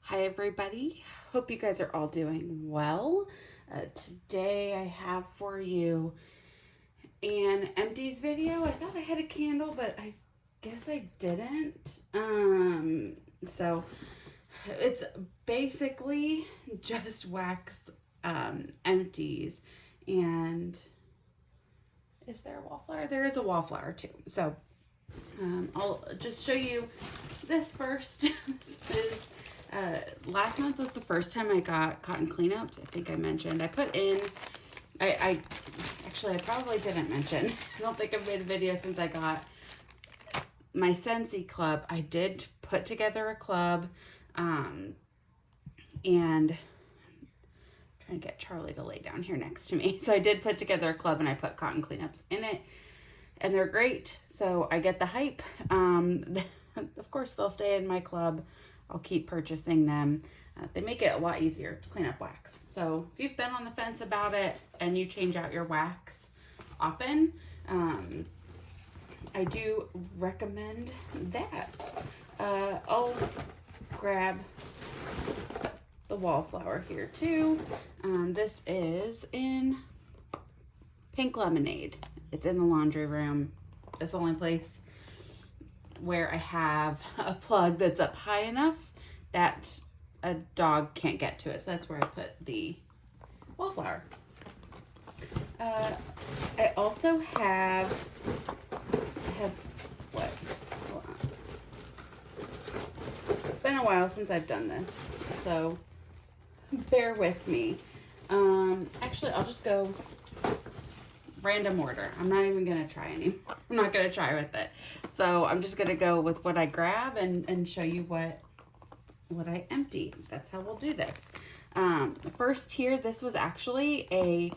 Hi everybody, hope you guys are all doing well. Today I have for you an Empties video. I thought I had a candle, but I guess I didn't. So it's basically just wax Empties. And is there a wallflower? There is a wallflower too. So I'll just show you this first. This is last month was the first time I got cotton cleanups. I think I mentioned. I put in, I probably didn't mention. I don't think I've made a video since I got my Scentsy club. I did put together a club, and I'm trying to get Charlie to lay down here next to me. So I did put together a club and I put cotton cleanups in it, and they're great. So I get the hype. Of course, they'll stay in my club. I'll keep purchasing them. They make it a lot easier to clean up wax. So if you've been on the fence about it and you change out your wax often, I do recommend that. I'll grab the wallflower here too. This is in Pink Lemonade. It's in the laundry room. It's the only place where I have a plug that's up high enough that a dog can't get to it. So that's where I put the wallflower. I also have what? Hold on. It's been a while since I've done this, so bear with me. Actually, I'll just go random order. I'm not even gonna try anymore. I'm not gonna try with it. So I'm just gonna go with what I grab and show you what I empty. That's how we'll do this. First here, this was actually a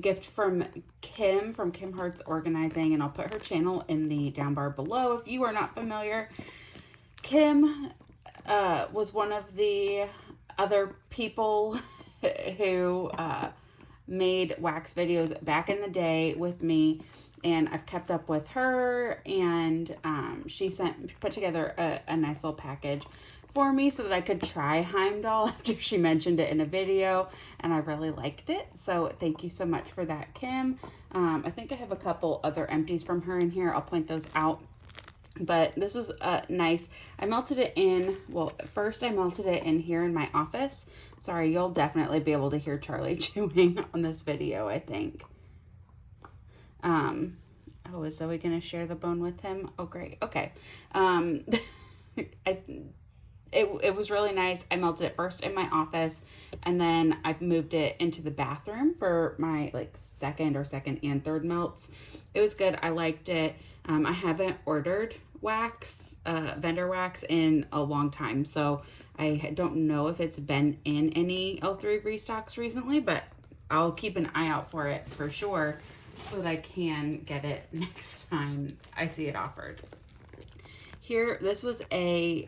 gift from Kim Hearts Organizing, and I'll put her channel in the down bar below. If you are not familiar, Kim was one of the other people who made wax videos back in the day with me, and I've kept up with her, and she put together a nice little package for me so that I could try Heimdall after she mentioned it in a video, and I really liked it. So thank you so much for that, Kim. I think I have a couple other empties from her in here. I'll point those out. But this was nice. I melted it in, well, first I melted it in here in my office. Sorry, you'll definitely be able to hear Charlie chewing on this video, I think. Oh, is Zoe going to share the bone with him? Oh, great. Okay. It was really nice. I melted it first in my office, and then I moved it into the bathroom for my second and third melts. It was good. I liked it. I haven't ordered wax, vendor wax, in a long time, so I don't know if it's been in any L3 restocks recently, but I'll keep an eye out for it for sure so that I can get it next time I see it offered. Here, this was a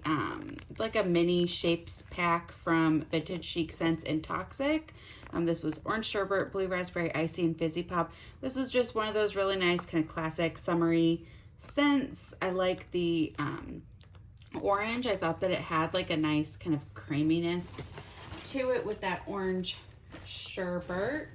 like a mini shapes pack from Vintage Chic Scents and Toxic. This was orange sherbet, blue raspberry, icy, and fizzy pop. This is just one of those really nice kind of classic summery scents. I like the orange. I thought that it had like a nice kind of creaminess to it with that orange sherbet.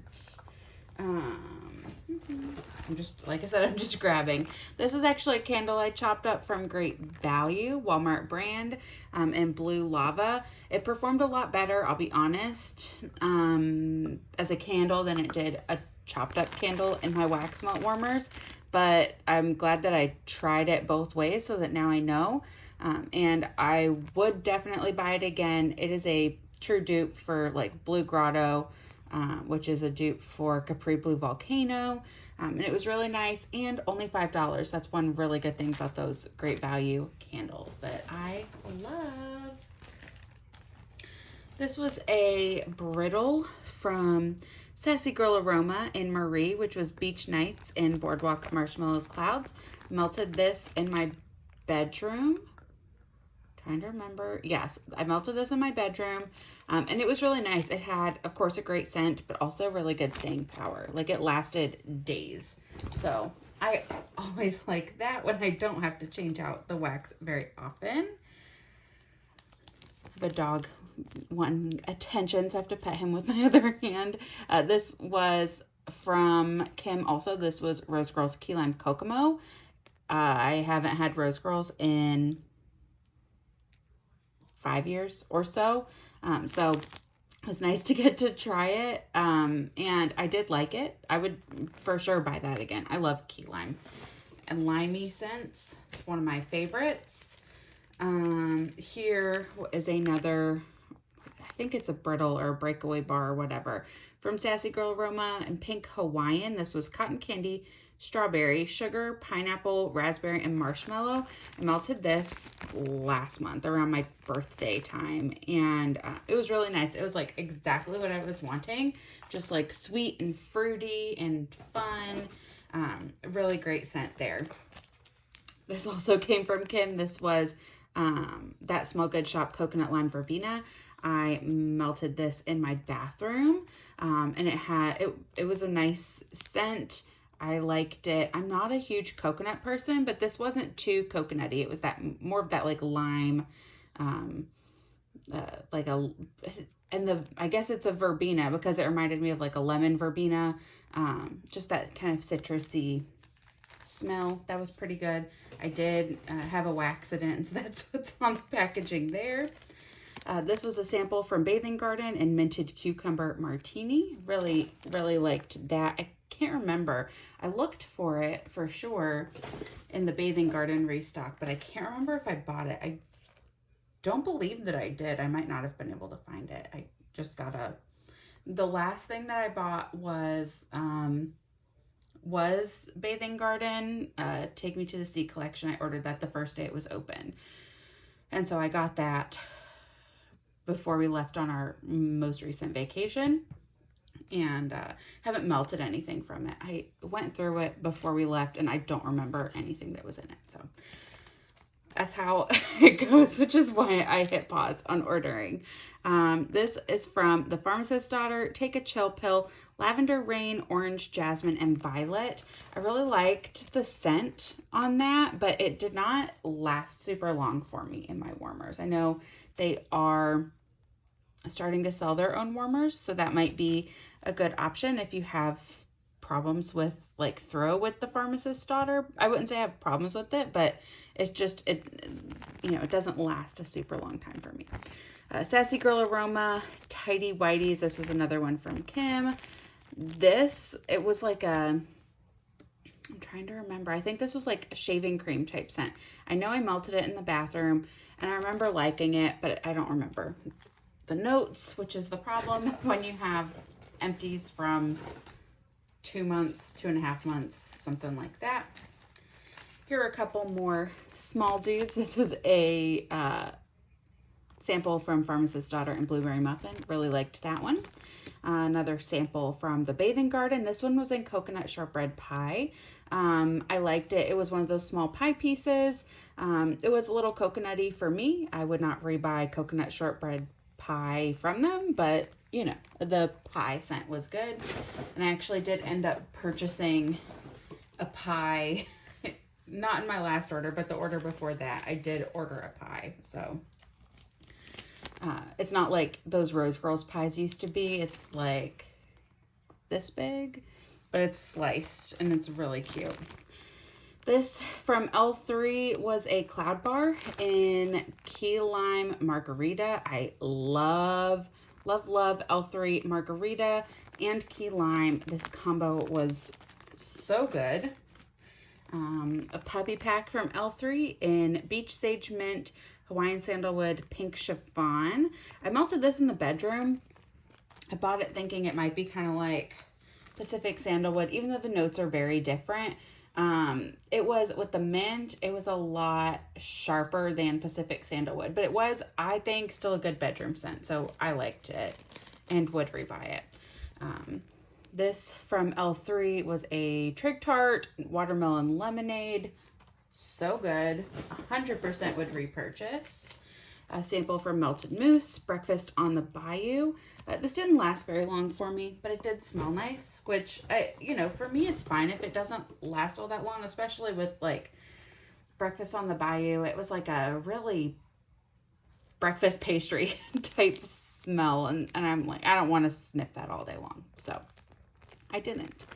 I'm just, like I said, I'm just grabbing. This is actually a candle I chopped up from Great Value, Walmart brand, in Blue Lava. It performed a lot better, I'll be honest, as a candle than it did a chopped up candle in my wax melt warmers. But I'm glad that I tried it both ways so that now I know. And I would definitely buy it again. It is a true dupe for like Blue Grotto, which is a dupe for Capri Blue Volcano. And it was really nice and only $5. That's one really good thing about those Great Value candles that I love. This was a brittle from Sassy Girl Aroma in Marie, which was Beach Nights in Boardwalk Marshmallow Clouds. Melted this in my bedroom. Trying to remember. Yes, I melted this in my bedroom, and it was really nice. It had, of course, a great scent, but also really good staying power. Like, it lasted days. So I always like that when I don't have to change out the wax very often. The dog wanting attention, so I have to pet him with my other hand. This was from Kim also. This was Rose Girls Key Lime Kokomo. I haven't had Rose Girls in 5 years or so. So it was nice to get to try it. And I did like it. I would for sure buy that again. I love key lime and limey scents. It's one of my favorites. Here is another, I think it's a brittle or a breakaway bar or whatever, from Sassy Girl Aroma in Pink Hawaiian. This was cotton candy, strawberry, sugar, pineapple, raspberry, and marshmallow. I melted this last month around my birthday time, and it was really nice. It was like exactly what I was wanting, just like sweet and fruity and fun. Really great scent there. This also came from Kim. This was That Smell Good Shop Coconut Lime Verbena. I melted this in my bathroom, and it was a nice scent. I liked it. I'm not a huge coconut person, but this wasn't too coconutty. It was that more of that like lime, I guess it's a verbena because it reminded me of like a lemon verbena. Just that kind of citrusy smell. That was pretty good. I did have a waxident, so that's what's on the packaging there. This was a sample from Bathing Garden and Minted Cucumber Martini. Really, really liked that. I can't remember. I looked for it for sure in the Bathing Garden restock, but I can't remember if I bought it. I don't believe that I did. I might not have been able to find it. I just got the last thing that I bought was Bathing Garden, Take Me to the Sea collection. I ordered that the first day it was open. And so I got that before we left on our most recent vacation, and haven't melted anything from it. I went through it before we left and I don't remember anything that was in it. So that's how it goes, which is why I hit pause on ordering. This is from The Pharmacist's Daughter, Take a Chill Pill, Lavender Rain, Orange, Jasmine, and Violet. I really liked the scent on that, but it did not last super long for me in my warmers. I know they are starting to sell their own warmers, so that might be a good option if you have problems with like throw with The Pharmacist's Daughter. I wouldn't say I have problems with it, but it's just, it doesn't last a super long time for me. Sassy Girl Aroma, Tidy Whities. This was another one from Kim. It was like I'm trying to remember. I think this was like a shaving cream type scent. I know I melted it in the bathroom and I remember liking it, but I don't remember the notes, which is the problem when you have empties from 2 months, 2.5 months, something like that. Here are a couple more small dudes. This was a sample from Pharmacist's Daughter and Blueberry Muffin. Really liked that one. Another sample from the Bathing Garden. This one was in Coconut Shortbread Pie. I liked it. It was one of those small pie pieces. It was a little coconutty for me. I would not rebuy Coconut Shortbread Pie from them, but the pie scent was good. And I actually did end up purchasing a pie, not in my last order, but the order before that, I did order a pie. So it's not like those Rose Girls pies used to be. It's like this big, but it's sliced and it's really cute. This from L3 was a cloud bar in Key Lime Margarita. I love, love, love L3 Margarita and Key Lime. This combo was so good. A puppy pack from L3 in Beach Sage Mint, Hawaiian Sandalwood, Pink Chiffon. I melted this in the bedroom. I bought it thinking it might be kind of like Pacific Sandalwood, even though the notes are very different. It was with the mint, it was a lot sharper than Pacific Sandalwood, but it was, I think, still a good bedroom scent. So I liked it and would rebuy it. This from L3 was a Trig Tart Watermelon Lemonade. So good. 100% would repurchase. A sample from Melted Mousse, Breakfast on the Bayou. This didn't last very long for me, but it did smell nice, which, for me, it's fine if it doesn't last all that long, especially with, like, Breakfast on the Bayou. It was like a really breakfast pastry type smell. And I'm like, I don't want to sniff that all day long. So I didn't.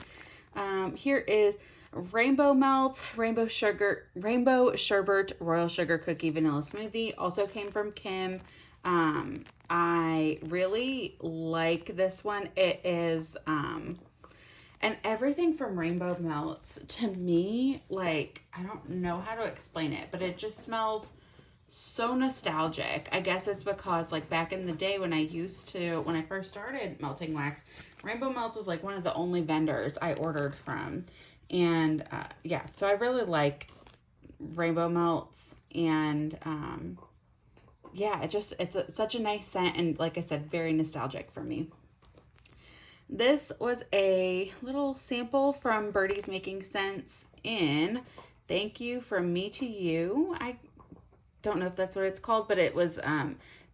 Here is Rainbow Melt, Rainbow Sherbet, Royal Sugar Cookie Vanilla Smoothie. Also came from Kim. I really like this one. It is, and everything from Rainbow Melts, to me, like, I don't know how to explain it, but it just smells so nostalgic. I guess it's because, like, back in the day when I first started melting wax, Rainbow Melts was, like, one of the only vendors I ordered from. And, yeah, so I really like Rainbow Melts. And, yeah, it's such a nice scent. And, like I said, very nostalgic for me. This was a little sample from Birdie's Making Sense in Thank You From Me to You. I don't know if that's what it's called, but it was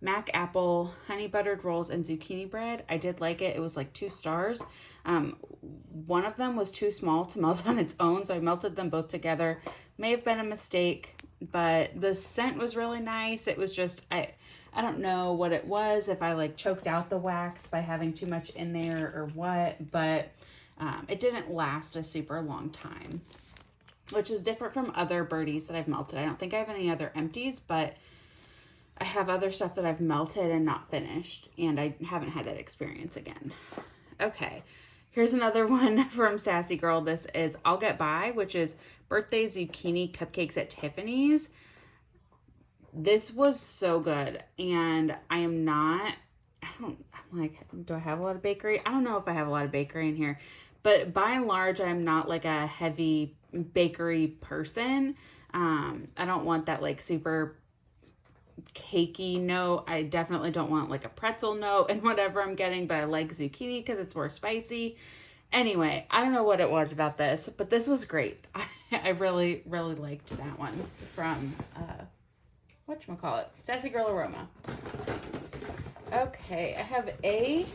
Mac Apple Honey Buttered Rolls and Zucchini Bread. I did like it. It was like 2 stars. One of them was too small to melt on its own, so I melted them both together. May have been a mistake, but the scent was really nice. It was just, I don't know what it was, if I like choked out the wax by having too much in there or what, but it didn't last a super long time, which is different from other Birdies that I've melted. I don't think I have any other empties, but I have other stuff that I've melted and not finished, and I haven't had that experience again. Okay, here's another one from Sassy Girl. This is I'll Get By, which is birthday zucchini cupcakes at Tiffany's. This was so good, and I'm like, do I have a lot of bakery? I don't know if I have a lot of bakery in here, but by and large, I'm not like a heavy bakery person. I don't want that like super cakey note. I definitely don't want like a pretzel note in whatever I'm getting, but I like zucchini because it's more spicy. Anyway, I don't know what it was about this, but this was great. I really, really liked that one from, whatchamacallit, Sassy Girl Aroma. Okay, I have a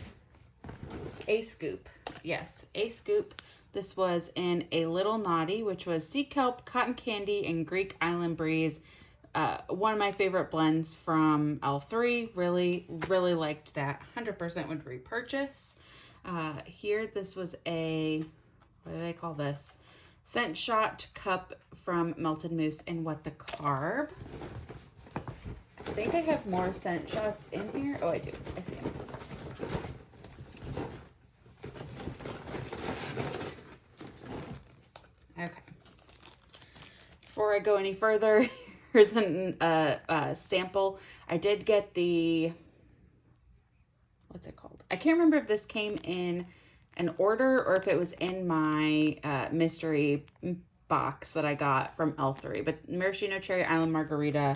scoop. Yes, a scoop. This was in A Little Naughty, which was sea kelp, cotton candy, and Greek Island Breeze. One of my favorite blends from L3. Really, really liked that. 100% would repurchase. Here, this was a, what do they call this? Scent Shot Cup from Melted Mousse and What the Carb. I think I have more scent shots in here. Oh, I do. I see them. Okay. Before I go any further, here's a sample. I did get the, what's it called? I can't remember if this came in an order or if it was in my mystery box that I got from L3. But Maraschino Cherry Island Margarita.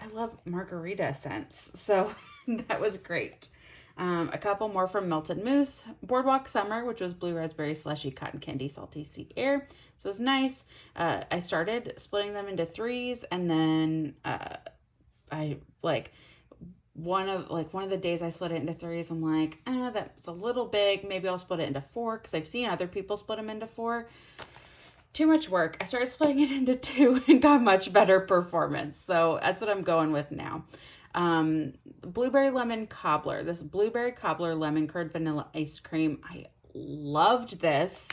I love margarita scents, so that was great. A couple more from Melted Mousse. Boardwalk Summer, which was blue raspberry slushy cotton candy salty sea air. So it was nice. I started splitting them into 3s, and then I like one of the days I split it into 3s. I'm like, that's a little big. Maybe I'll split it into 4 because I've seen other people split them into 4. Too much work. I started splitting it into 2 and got much better performance. So that's what I'm going with now. Blueberry Lemon Cobbler. This Blueberry Cobbler Lemon Curd Vanilla Ice Cream. I loved this.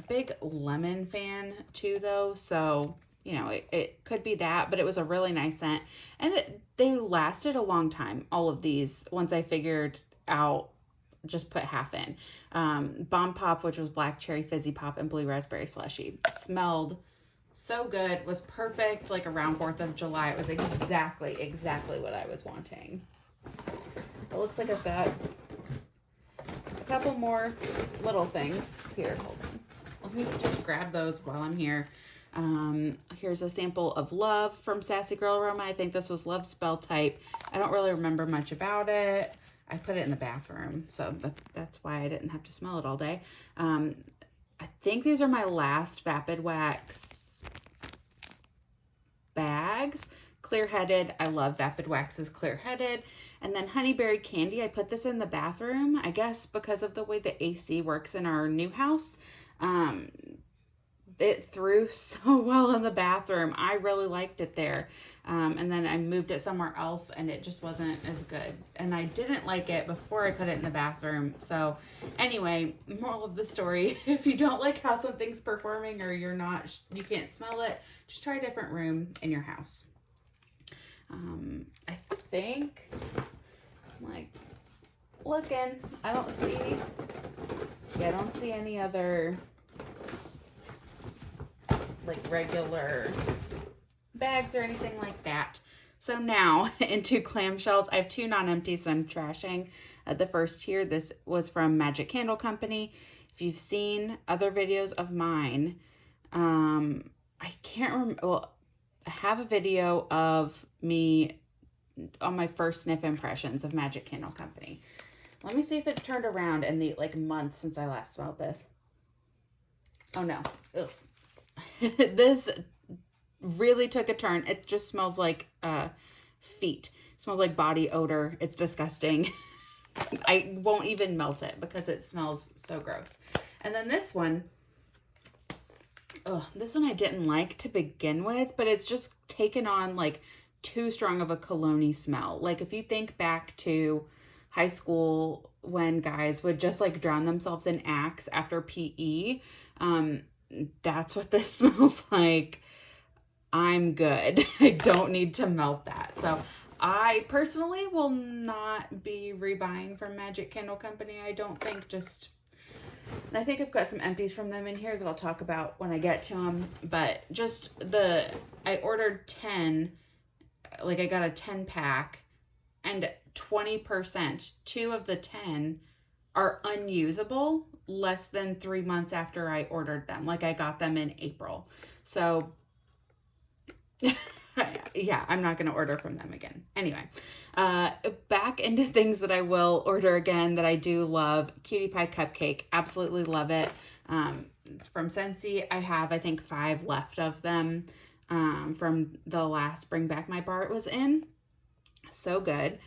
Big lemon fan too, though. So, you know, it could be that, but it was a really nice scent. And they lasted a long time, all of these, once I figured out just put half in. Bomb Pop, which was black cherry fizzy pop and blue raspberry slushy. Smelled so good. Was perfect, like around 4th of July. It was exactly what I was wanting. It looks like I've got a couple more little things here. Hold on. Let me just grab those while I'm here. Here's a sample of Love from Sassy Girl Aroma. I think this was Love Spell Type. I don't really remember much about it. I put it in the bathroom, so that's why I didn't have to smell it all day. I think these are my last Vapid Wax bags. Clear-headed. I love Vapid Waxes clear-headed. And then Honeyberry Candy. I put this in the bathroom, I guess because of the way the AC works in our new house. it threw so well in the bathroom. I really liked it there. And then I moved it somewhere else and it just wasn't as good. And I didn't like it before I put it in the bathroom. So anyway, moral of the story, if you don't like how something's performing or you can't smell it, just try a different room in your house. I think, like, looking, I don't see any other like regular bags or anything like that. So now into clamshells. I have 2 non-empties that I'm trashing. The first here, this was from Magic Candle Company. If you've seen other videos of mine, I can't remember. Well, I have a video of me on my first sniff impressions of Magic Candle Company. Let me see if it's turned around in the like month since I last smelled this. Oh no. Ugh. This really took a turn. It just smells like feet. It smells like body odor. It's disgusting. I won't even melt it because it smells so gross. And then this one I didn't like to begin with, but it's just taken on like too strong of a cologne-y smell. Like if you think back to high school when guys would just like drown themselves in Axe after PE, that's what this smells like. I'm good. I don't need to melt that. So I personally will not be rebuying from Magic Candle Company. I don't think. And I think I've got some empties from them in here that I'll talk about when I get to them. But I ordered 10, like I got a 10 pack and 20%, 2 of the 10 are unusable less than 3 months after I ordered them. Like I got them in April. So yeah, I'm not going to order from them again. Anyway, back into things that I will order again that I do love. Cutie Pie Cupcake. Absolutely love it. From Scentsy, I have, I think, 5 left of them from the last Bring Back My Bar it was in. So good.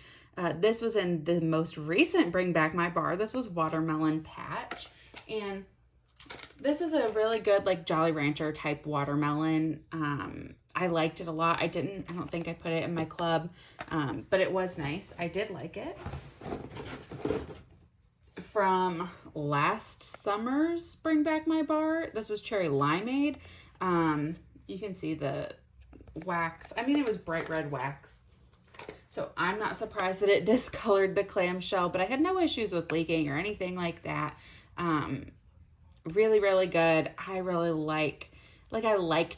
This was in the most recent Bring Back My Bar. This was Watermelon Patch. And this is a really good, like, Jolly Rancher type watermelon. I liked it a lot. I don't think I put it in my club, but it was nice. I did like it. From last summer's Bring Back My Bar, this was Cherry Limeade. You can see the wax. I mean, it was bright red wax. So I'm not surprised that it discolored the clamshell, but I had no issues with leaking or anything like that. Really, really good. I really like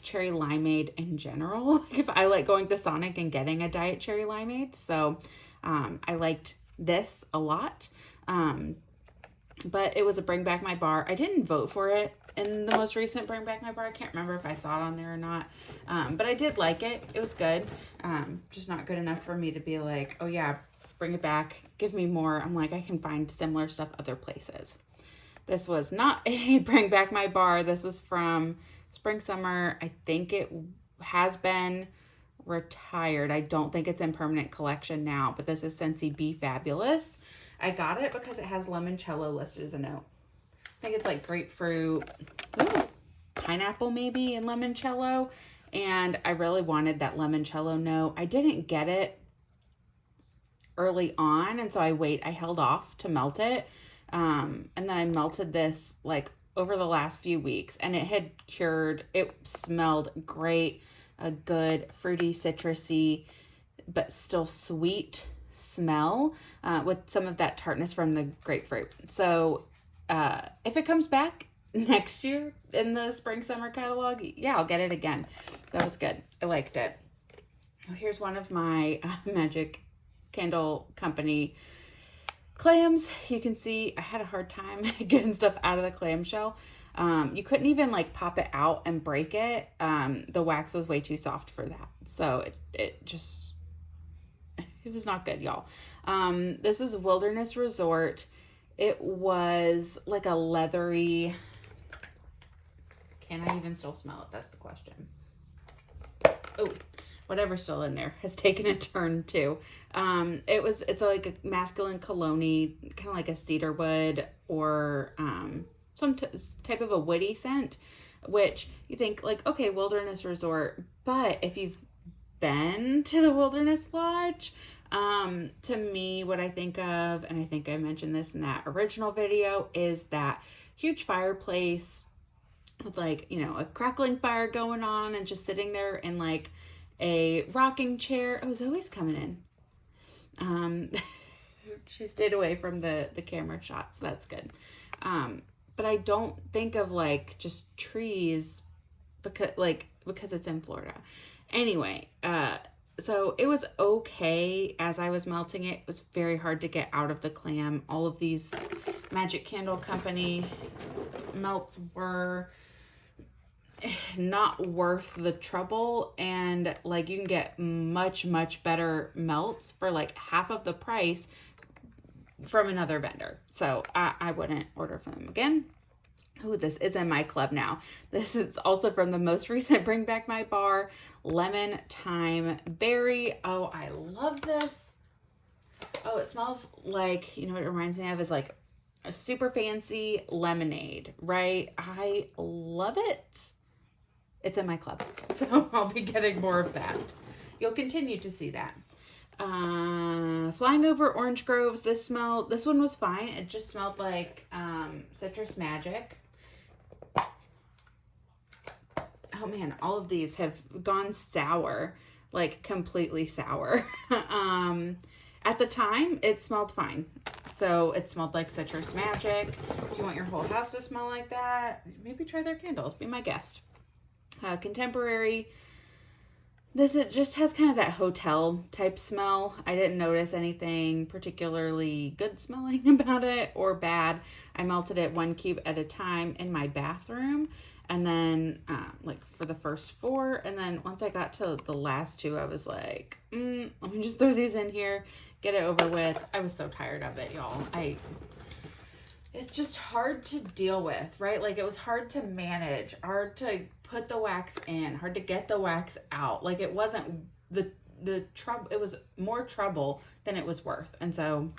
cherry limeade in general. If I like going to Sonic and getting a diet cherry limeade. So I liked this a lot. But it was a Bring Back My Bar. I didn't vote for it in the most recent Bring Back My Bar. I can't remember if I saw it on there or not. But I did like it. It was good. Just not good enough for me to be like, oh yeah, bring it back. Give me more. I'm like, I can find similar stuff other places. This was not a Bring Back My Bar. This was from Spring Summer. I think it has been retired. I don't think it's in permanent collection now, but this is Scentsy Be Fabulous. I got it because it has limoncello listed as a note. I think it's like grapefruit, pineapple maybe, and limoncello. And I really wanted that limoncello note. I didn't get it early on, and so I held off to melt it. And then I melted this like over the last few weeks, and it had cured. It smelled great, a good fruity, citrusy, but still sweet smell with some of that tartness from the grapefruit. So if it comes back next year in the spring summer catalog, yeah, I'll get it again. That was good. I liked it. Oh, here's one of my Magic Candle Company clams. You can see I had a hard time getting stuff out of the clamshell. You couldn't even like pop it out and break it. The wax was way too soft for that. So it was not good, y'all. This is Wilderness Resort. It was like a leathery, can I even still smell it? That's the question. Oh, whatever's still in there has taken a turn too. It's like a masculine cologne, kind of like a cedarwood or some type of a woody scent. which you think like, okay, wilderness resort. But if you've been to the Wilderness Lodge, to me, what I think of, and I think I mentioned this in that original video, is that huge fireplace with like, you know, a crackling fire going on and just sitting there in like a rocking chair. Oh, Zoe's coming in. She stayed away from the camera shot, so that's good. But I don't think of like just trees because it's in Florida. Anyway, so it was okay as I was melting it. It was very hard to get out of the clam. All of these Magic Candle Company melts were not worth the trouble, and like you can get much better melts for like half of the price from another vendor. So I wouldn't order from them again. Oh, this is in my club now. This is also from the most recent Bring Back My Bar, Lemon Thyme Berry. Oh, I love this. Oh, it smells like, you know what it reminds me of is like a super fancy lemonade, right? I love it. It's in my club, so I'll be getting more of that. You'll continue to see that. Flying Over Orange Groves. This one was fine. It just smelled like Citrus Magic. Oh man, all of these have gone sour, like completely sour. At the time, it smelled fine. So it smelled like Citrus Magic. If you want your whole house to smell like that, maybe try their candles. Be my guest. Contemporary. It just has kind of that hotel type smell. I didn't notice anything particularly good smelling about it or bad. I melted it 1 cube at a time in my bathroom. And then like for the first 4. And then once I got to the last 2, I was like, let me just throw these in here, get it over with. I was so tired of it, y'all. It's just hard to deal with, right? Like it was hard to manage, hard to put the wax in, hard to get the wax out. Like it wasn't the trouble. It was more trouble than it was worth. And so,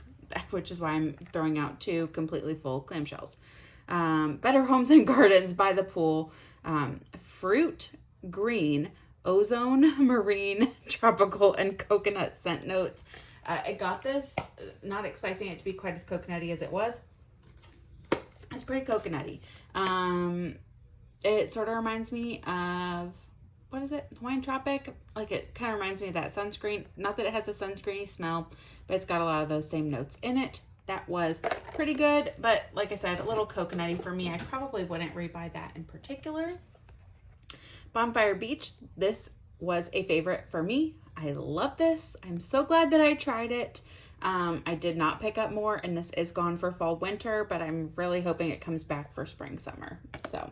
which is why I'm throwing out 2 completely full clamshells. Better Homes and Gardens by the Pool, Fruit Green, Ozone Marine, Tropical, and Coconut Scent Notes. I got this not expecting it to be quite as coconutty as it was. It's pretty coconutty. It sort of reminds me of, what is it? Hawaiian Tropic. Like it kind of reminds me of that sunscreen. Not that it has a sunscreeny smell, but it's got a lot of those same notes in it. That was pretty good, but like I said, a little coconutty for me. I probably wouldn't rebuy that in particular. Bonfire Beach. This was a favorite for me. I love this. I'm so glad that I tried it. I did not pick up more, and this is gone for fall, winter, but I'm really hoping it comes back for spring, summer. So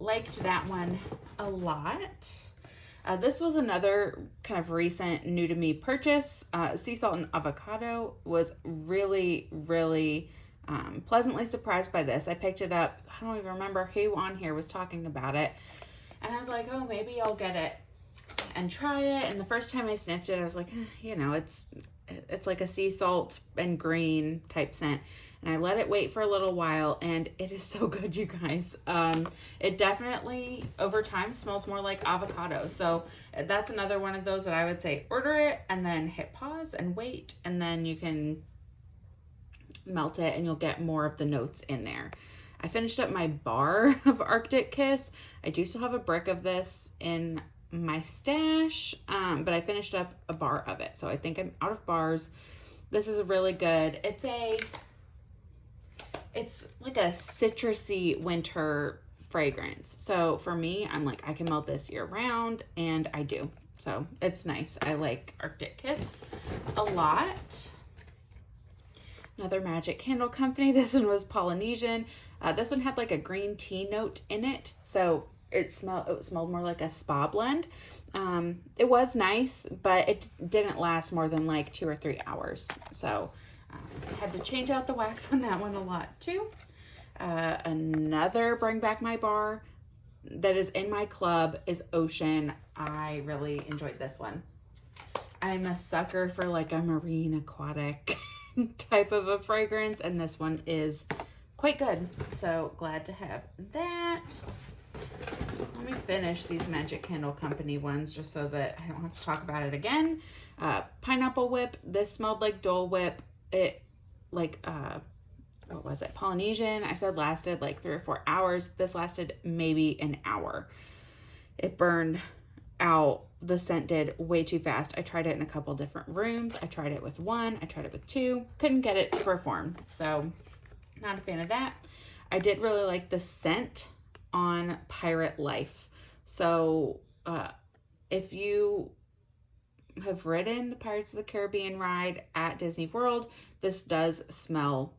liked that one a lot. This was another kind of recent new to me purchase. Sea salt and avocado. Was really pleasantly surprised by this. I picked it up. I don't even remember who on here was talking about it. And I was like, oh, maybe I'll get it and try it. And the first time I sniffed it, I was like, you know, it's like a sea salt and green type scent. And I let it wait for a little while, and it is so good, you guys. It definitely, over time, smells more like avocado. So that's another one of those that I would say order it and then hit pause and wait, and then you can melt it and you'll get more of the notes in there. I finished up my bar of Arctic Kiss. I do still have a brick of this in my stash, but I finished up a bar of it. So I think I'm out of bars. This is really good. It's like a citrusy winter fragrance. So for me, I'm like, I can melt this year round, and I do. So it's nice. I like Arctic Kiss a lot. Another Magic Candle Company. This one was Polynesian. This one had like a green tea note in it. So it smelled more like a spa blend. It was nice, but it didn't last more than like 2 or 3 hours. So I had to change out the wax on that one a lot too. Another Bring Back My Bar that is in my club is Ocean. I really enjoyed this one. I'm a sucker for like a marine aquatic type of a fragrance, and this one is quite good. So glad to have that. Let me finish these Magic Candle Company ones just so that I don't have to talk about it again. Pineapple Whip. This smelled like Dole Whip. It, like, what was it? Polynesian. I said lasted like 3 or 4 hours. This lasted maybe an hour. It burned out. The scent did way too fast. I tried it in a couple different rooms. I tried it with 1. I tried it with 2. Couldn't get it to perform. So, not a fan of that. I did really like the scent on Pirate Life. So, if you have ridden the Pirates of the Caribbean ride at Disney World, this does smell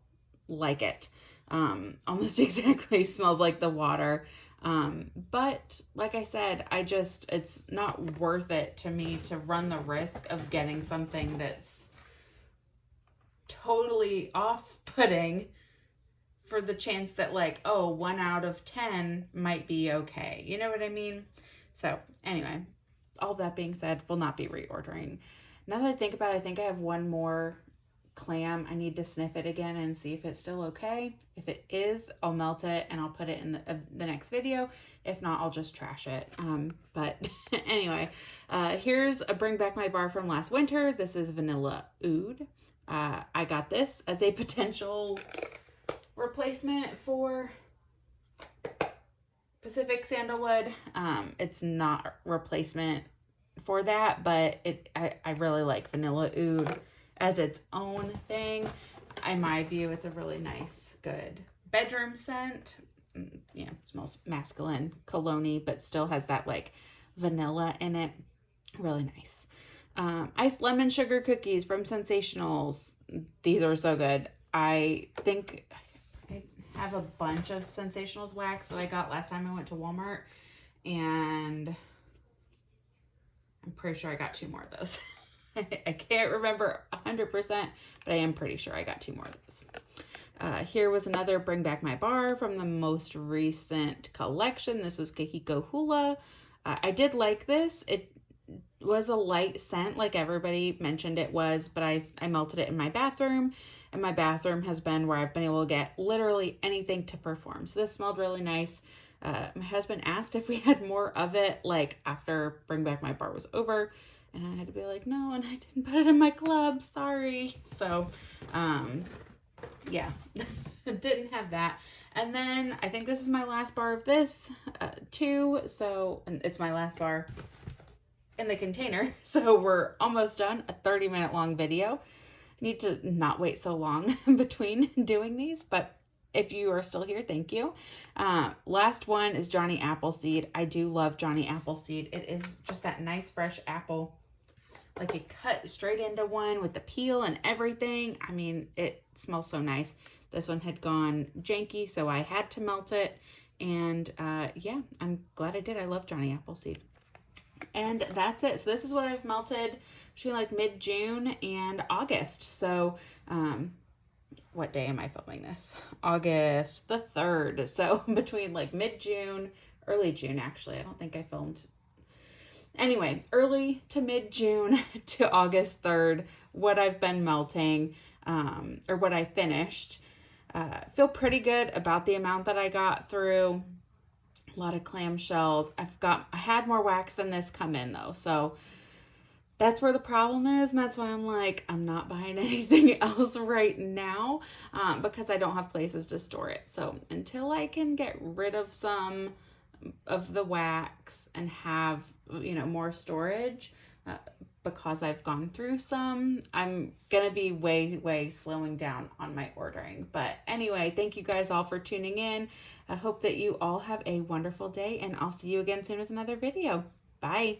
like it. Almost exactly smells like the water. But like I said, it's not worth it to me to run the risk of getting something that's totally off-putting for the chance that, like, oh, 1 out of 10 might be okay. You know what I mean? So anyway, all that being said, will not be reordering. Now that I think about it, I think I have one more clam. I need to sniff it again and see if it's still okay. If it is, I'll melt it and I'll put it in the next video. If not, I'll just trash it. But anyway, here's a Bring Back My Bar from last winter. This is Vanilla Oud. I got this as a potential replacement for Pacific Sandalwood. It's not a replacement for that, but I really like Vanilla Oud as its own thing. In my view, it's a really nice, good bedroom scent. Yeah, it smells masculine, cologne-y, but still has that like vanilla in it. Really nice. Iced lemon sugar cookies from Sensationals. These are so good. I think I have a bunch of Sensationals wax that I got last time I went to Walmart, and I'm pretty sure I got 2 more of those. I can't remember 100%, but I am pretty sure I got 2 more of those. Here was another Bring Back My Bar from the most recent collection. This was Kahiko Hula. I did like this. It was a light scent, like everybody mentioned it was, but I melted it in my bathroom, and my bathroom has been where I've been able to get literally anything to perform. So this smelled really nice. My husband asked if we had more of it, like after Bring Back My Bar was over, and I had to be like, no, and I didn't put it in my club, sorry. So, yeah, didn't have that. And then I think this is my last bar of this, too. So, and it's my last bar in the container. So we're almost done, a 30-minute long video. Need to not wait so long between doing these, but if you are still here, thank you. Last one is Johnny Appleseed. I do love Johnny Appleseed. It is just that nice fresh apple. Like you cut straight into one with the peel and everything. I mean, it smells so nice. This one had gone janky, so I had to melt it. And yeah, I'm glad I did. I love Johnny Appleseed. And that's it. So this is what I've melted between like mid-June and August. So what day am I filming this? August the 3rd. So between like mid-June, early June actually. I don't think I filmed. Anyway, early to mid-June to August 3rd, what I've been melting, or what I finished. Feel pretty good about the amount that I got through. A lot of clamshells. I had more wax than this come in though. So that's where the problem is. And that's why I'm like, I'm not buying anything else right now, because I don't have places to store it. So until I can get rid of some of the wax and have, you know, more storage, because I've gone through some, I'm gonna be way slowing down on my ordering. But anyway, thank you guys all for tuning in. I hope that you all have a wonderful day, and I'll see you again soon with another video. Bye.